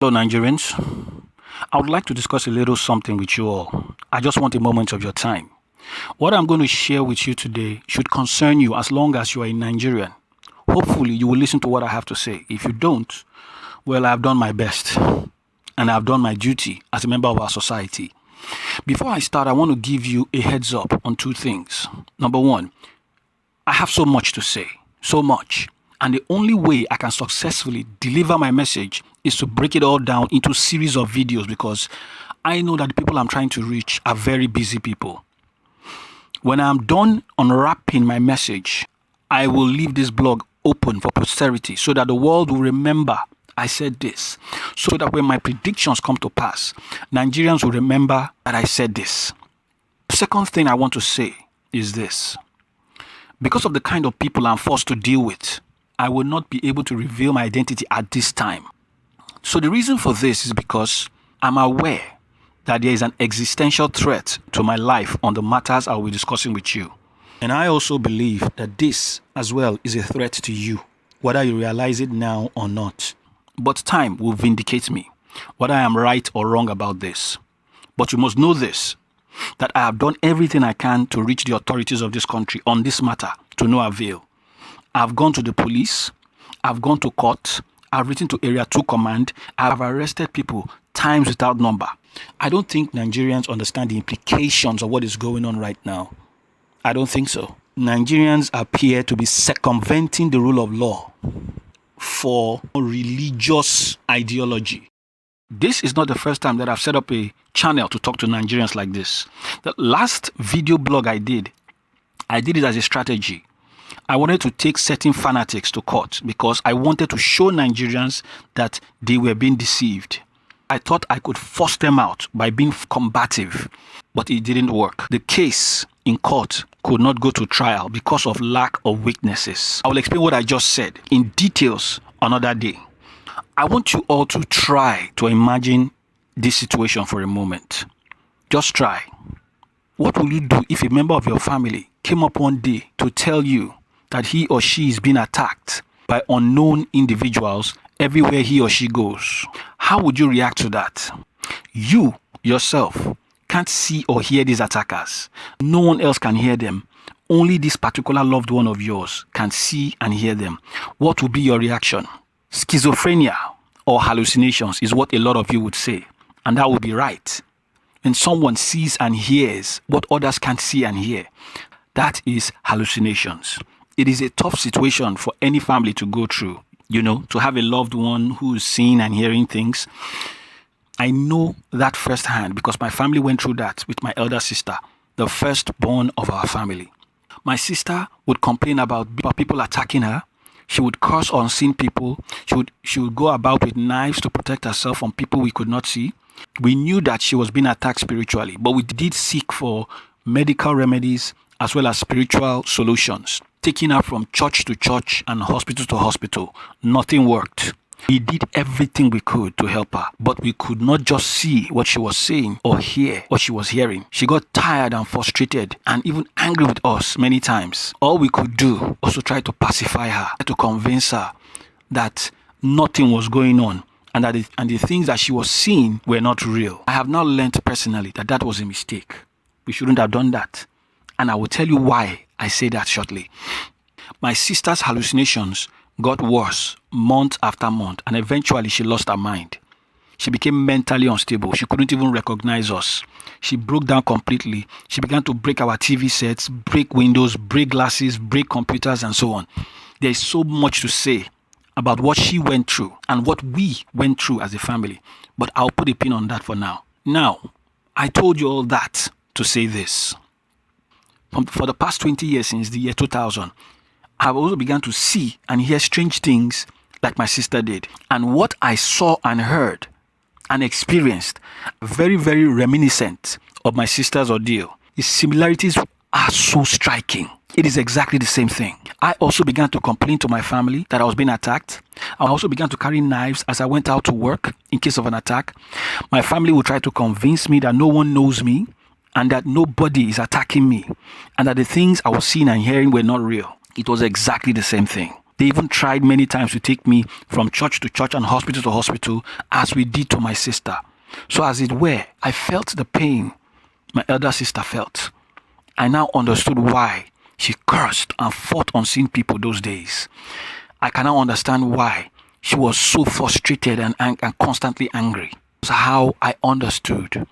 Hello, Nigerians. I would like to discuss a little something with you all. I just want a moment of your time. What I'm going to share with you today should concern you as long as you are a Nigerian. Hopefully, you will listen to what I have to say. If you don't, well, I've done my best and I've done my duty as a member of our society. Before I start, I want to give you a heads up on two things. Number one, I have so much to say, so much. And the only way I can successfully deliver my message is to break it all down into a series of videos, because I know that the people I'm trying to reach are very busy people. When I'm done unwrapping my message, I will leave this blog open for posterity so that the world will remember I said this. So that when my predictions come to pass, Nigerians will remember that I said this. The second thing I want to say is this. Because of the kind of people I'm forced to deal with, I will not be able to reveal my identity at this time. So the reason for this is because I'm aware that there is an existential threat to my life on the matters I'll be discussing with you. And I also believe that this as well is a threat to you, whether you realize it now or not. But time will vindicate me, whether I am right or wrong about this. But you must know this, that I have done everything I can to reach the authorities of this country on this matter to no avail. I've gone to the police, I've gone to court, I've written to Area 2 Command, I've arrested people times without number. I don't think Nigerians understand the implications of what is going on right now. I don't think so. Nigerians appear to be circumventing the rule of law for religious ideology. This is not the first time that I've set up a channel to talk to Nigerians like this. The last video blog I did it as a strategy. I wanted to take certain fanatics to court because I wanted to show Nigerians that they were being deceived. I thought I could force them out by being combative, but it didn't work. The case in court could not go to trial because of lack of witnesses. I will explain what I just said in details another day. I want you all to try to imagine this situation for a moment. Just try. What will you do if a member of your family came up one day to tell you that he or she is being attacked by unknown individuals everywhere he or she goes? How would you react to that? You, yourself, can't see or hear these attackers. No one else can hear them. Only this particular loved one of yours can see and hear them. What will be your reaction? Schizophrenia or hallucinations is what a lot of you would say. And that would be right. When someone sees and hears what others can't see and hear, that is hallucinations. It is a tough situation for any family to go through, to have a loved one who is seeing and hearing things. I know that firsthand because my family went through that with my elder sister, the firstborn of our family. My sister would complain about people attacking her. She would curse unseen people. She would go about with knives to protect herself from people we could not see. We knew that she was being attacked spiritually, but we did seek for medical remedies as well as spiritual solutions. Taking her from church to church and hospital to hospital, nothing worked. We did everything we could to help her, but we could not just see what she was saying or hear what she was hearing. She got tired and frustrated and even angry with us many times. All we could do was to try to pacify her, to convince her that nothing was going on and that the things that she was seeing were not real. I have now learned personally that was a mistake. We shouldn't have done that. And I will tell you why I say that shortly. My sister's hallucinations got worse month after month, and eventually she lost her mind. She became mentally unstable. She couldn't even recognize us. She broke down completely. She began to break our TV sets, break windows, break glasses, break computers, and so on. There is so much to say about what she went through and what we went through as a family, but I'll put a pin on that for now. Now, I told you all that to say this. For the past 20 years, since the year 2000, I've also begun to see and hear strange things like my sister did. And what I saw and heard and experienced, very, very reminiscent of my sister's ordeal. The similarities are so striking. It is exactly the same thing. I also began to complain to my family that I was being attacked. I also began to carry knives as I went out to work in case of an attack. My family would try to convince me that no one knows me and that nobody is attacking me, and that the things I was seeing and hearing were not real. It was exactly the same thing. They even tried many times to take me from church to church and hospital to hospital, as we did to my sister. So as it were, I felt the pain my elder sister felt. I now understood why she cursed and fought unseen people those days. I can now understand why she was so frustrated and constantly angry. That's how I understood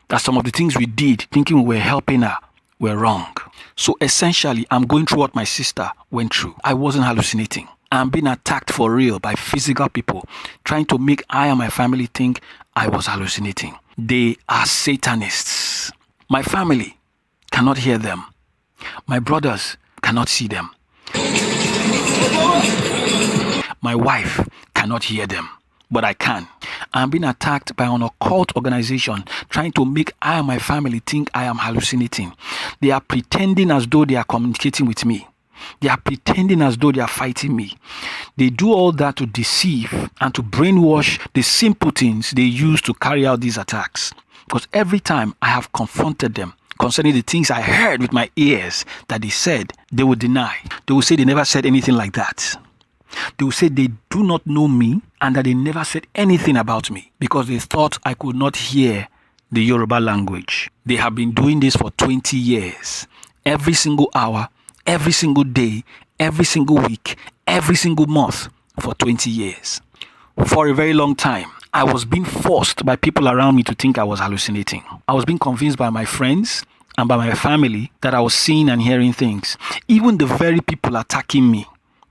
that some of the things we did, thinking we were helping her, were wrong. So essentially, I'm going through what my sister went through. I wasn't hallucinating. I'm being attacked for real by physical people, trying to make I and my family think I was hallucinating. They are Satanists. My family cannot hear them. My brothers cannot see them. My wife cannot hear them, but I can. I'm being attacked by an occult organization trying to make I and my family think I am hallucinating. They are pretending as though they are communicating with me. They are pretending as though they are fighting me. They do all that to deceive and to brainwash the simpletons they use to carry out these attacks. Because every time I have confronted them concerning the things I heard with my ears that they said, they will deny. They will say they never said anything like that. They will say they do not know me and that they never said anything about me because they thought I could not hear the Yoruba language. They have been doing this for 20 years. Every single hour, every single day, every single week, every single month for 20 years. For a very long time, I was being forced by people around me to think I was hallucinating. I was being convinced by my friends and by my family that I was seeing and hearing things. Even the very people attacking me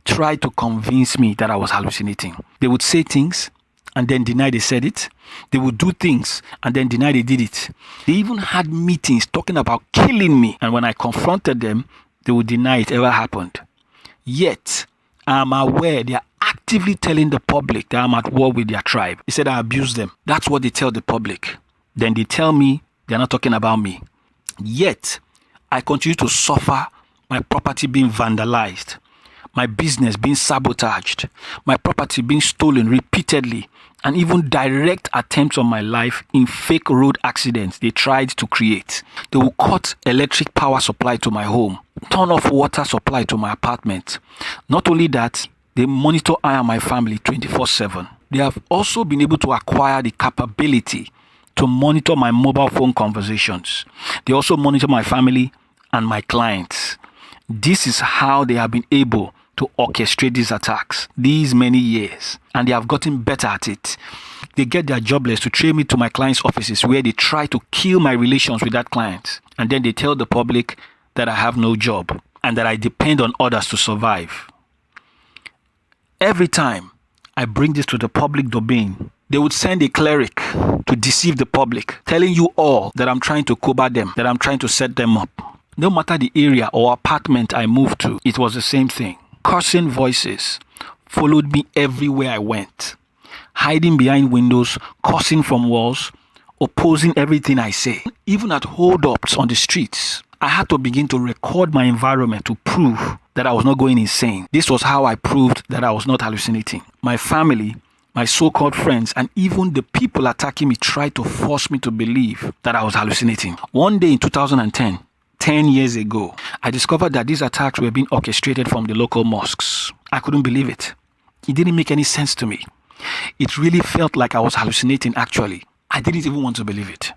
tried to convince me that I was hallucinating. They would say things and then deny they said it. They would do things and then deny they did it. They even had meetings talking about killing me. And when I confronted them, they would deny it ever happened. Yet, I'm aware they are actively telling the public that I'm at war with their tribe. They said I abuse them. That's what they tell the public. Then they tell me they're not talking about me. Yet, I continue to suffer my property being vandalized, my business being sabotaged, my property being stolen repeatedly, and even direct attempts on my life in fake road accidents they tried to create. They will cut electric power supply to my home, turn off water supply to my apartment. Not only that, they monitor I and my family 24/7. They have also been able to acquire the capability to monitor my mobile phone conversations. They also monitor my family and my clients. This is how they have been able to orchestrate these attacks these many years, and they have gotten better at it. They get their jobless to train me to my clients' offices where they try to kill my relations with that client, and then they tell the public that I have no job and that I depend on others to survive. Every time I bring this to the public domain, they would send a cleric to deceive the public, telling you all that I'm trying to cover them, that I'm trying to set them up. No matter the area or apartment I moved to, it was the same thing. Cursing voices followed me everywhere I went, hiding behind windows, cursing from walls, opposing everything I say. Even at hold-ups on the streets, I had to begin to record my environment to prove that I was not going insane. This was how I proved that I was not hallucinating. My family, my so-called friends, and even the people attacking me tried to force me to believe that I was hallucinating. One day in 2010, 10 years ago, I discovered that these attacks were being orchestrated from the local mosques. I couldn't believe it. It didn't make any sense to me. It really felt like I was hallucinating actually. I didn't even want to believe it.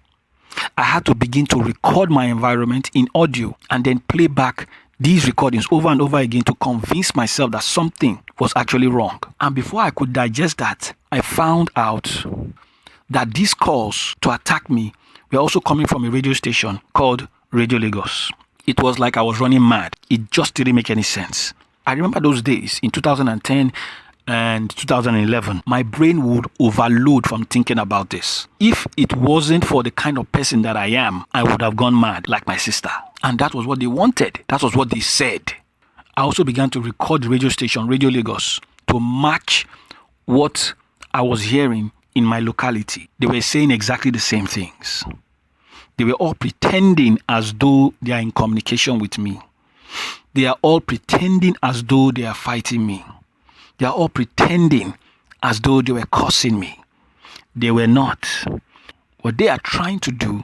I had to begin to record my environment in audio and then play back these recordings over and over again to convince myself that something was actually wrong. And before I could digest that, I found out that these calls to attack me were also coming from a radio station called Radio Lagos. It was like I was running mad. It just didn't make any sense. I remember those days in 2010 and 2011, my brain would overload from thinking about this. If it wasn't for the kind of person that I am, I would have gone mad like my sister. And that was what they wanted. That was what they said. I also began to record the radio station, Radio Lagos, to match what I was hearing in my locality. They were saying exactly the same things. They were all pretending as though they are in communication with me. They are all pretending as though they are fighting me. They are all pretending as though they were cursing me. They were not. What they are trying to do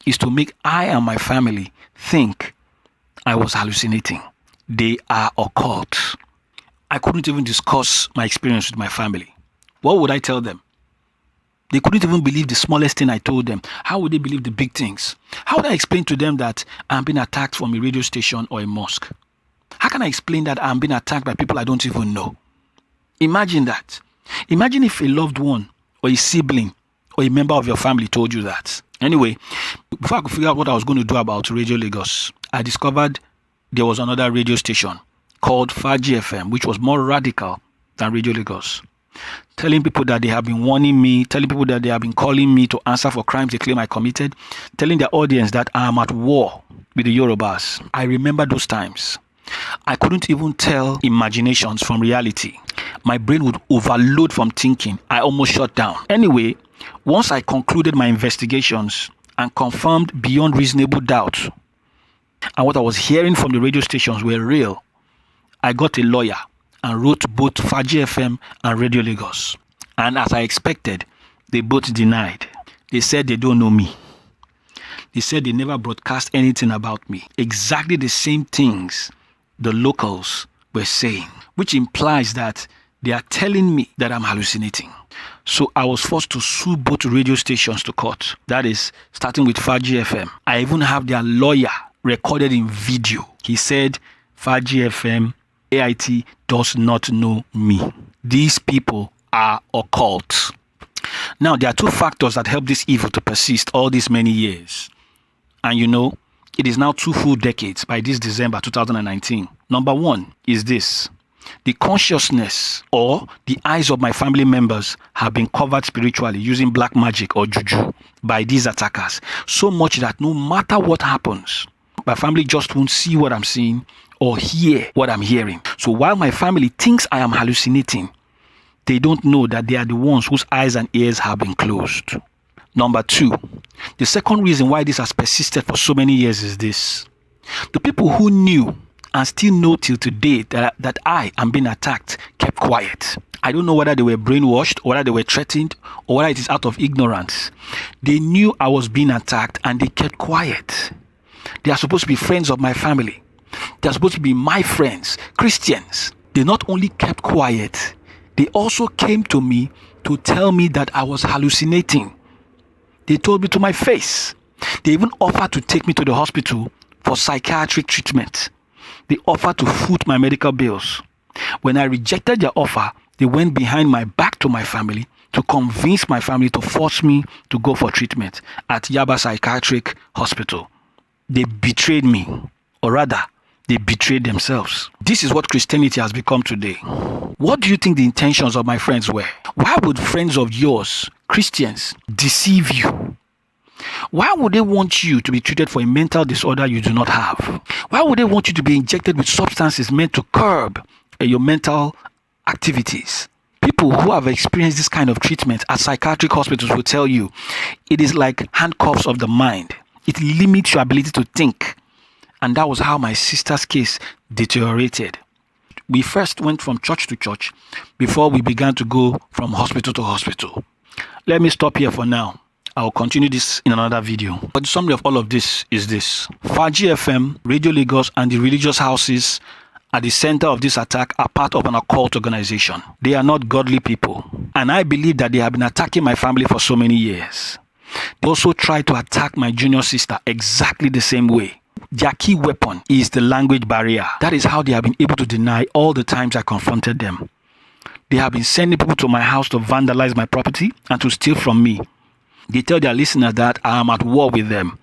is to make I and my family think I was hallucinating. They are occult. I couldn't even discuss my experience with my family. What would I tell them? They couldn't even believe the smallest thing I told them. How would they believe the big things? How would I explain to them that I'm being attacked from a radio station or a mosque? How can I explain that I'm being attacked by people I don't even know? Imagine that. Imagine if a loved one or a sibling or a member of your family told you that. Anyway, before I could figure out what I was going to do about Radio Lagos, I discovered there was another radio station called Faaji FM, which was more radical than Radio Lagos. Telling people that they have been warning me, telling people that they have been calling me to answer for crimes they claim I committed, telling their audience that I am at war with the Yorubas. I remember those times. I couldn't even tell imaginations from reality. My brain would overload from thinking. I almost shut down. Anyway, once I concluded my investigations and confirmed beyond reasonable doubt, and what I was hearing from the radio stations were real, I got a lawyer and wrote both Faaji FM and Radio Lagos. And as I expected, they both denied. They said they don't know me. They said they never broadcast anything about me. Exactly the same things the locals were saying, which implies that they are telling me that I'm hallucinating. So I was forced to sue both radio stations to court. That is, starting with Faaji FM. I even have their lawyer recorded in video. He said, Faaji FM, AIT does not know me. These people are occult. Now, there are two factors that help this evil to persist all these many years. And you know, it is now 2 full decades by this December 2019. Number one is this. The consciousness or the eyes of my family members have been covered spiritually using black magic or juju by these attackers. So much that no matter what happens, my family just won't see what I'm seeing or hear what I'm hearing. So while my family thinks I am hallucinating, they don't know that they are the ones whose eyes and ears have been closed. Number two, the second reason why this has persisted for so many years is this. The people who knew and still know till today that I am being attacked kept quiet. I don't know whether they were brainwashed or whether they were threatened or whether it is out of ignorance. They knew I was being attacked and they kept quiet. They are supposed to be friends of my family. They are supposed to be my friends, Christians. They not only kept quiet, they also came to me to tell me that I was hallucinating. They told me to my face. They even offered to take me to the hospital for psychiatric treatment. They offered to foot my medical bills. When I rejected their offer, they went behind my back to my family to convince my family to force me to go for treatment at Yaba Psychiatric Hospital. They betrayed me, or rather, they betrayed themselves. This is what Christianity has become today. What do you think the intentions of my friends were? Why would friends of yours, Christians, deceive you? Why would they want you to be treated for a mental disorder you do not have? Why would they want you to be injected with substances meant to curb your mental activities? People who have experienced this kind of treatment at psychiatric hospitals will tell you it is like handcuffs of the mind. It limits your ability to think. And that was how my sister's case deteriorated. We first went from church to church before we began to go from hospital to hospital. Let me stop here for now. I'll continue this in another video. But the summary of all of this is this. Faaji FM, Radio Lagos, and the religious houses at the center of this attack are part of an occult organization. They are not godly people. And I believe that they have been attacking my family for so many years. They also try to attack my junior sister exactly the same way. Their key weapon is the language barrier. That is how they have been able to deny all the times I confronted them. They have been sending people to my house to vandalize my property and to steal from me. They tell their listeners that I am at war with them.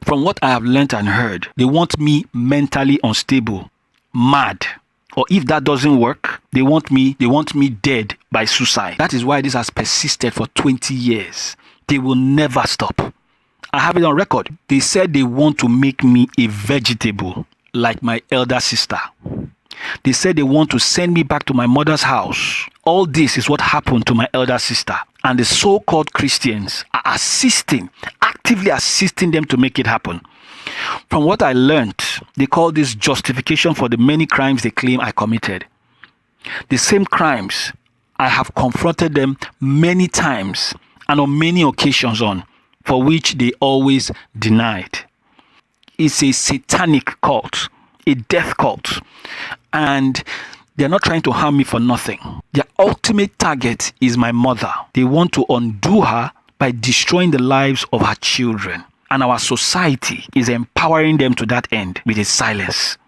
From what I have learned and heard, they want me mentally unstable, mad. Or if that doesn't work, they want me dead by suicide. That is why this has persisted for 20 years. They will never stop. I have it on record. They said they want to make me a vegetable like my elder sister. They said they want to send me back to my mother's house. All this is what happened to my elder sister. And the so-called Christians are actively assisting them to make it happen. From what I learned, they call this justification for the many crimes they claim I committed. The same crimes I have confronted them many times and on many occasions on, for which they always denied. It's a satanic cult, a death cult. And They're not trying to harm me for nothing. Their ultimate target is my mother. They want to undo her by destroying the lives of her children. And our society is empowering them to that end with its silence.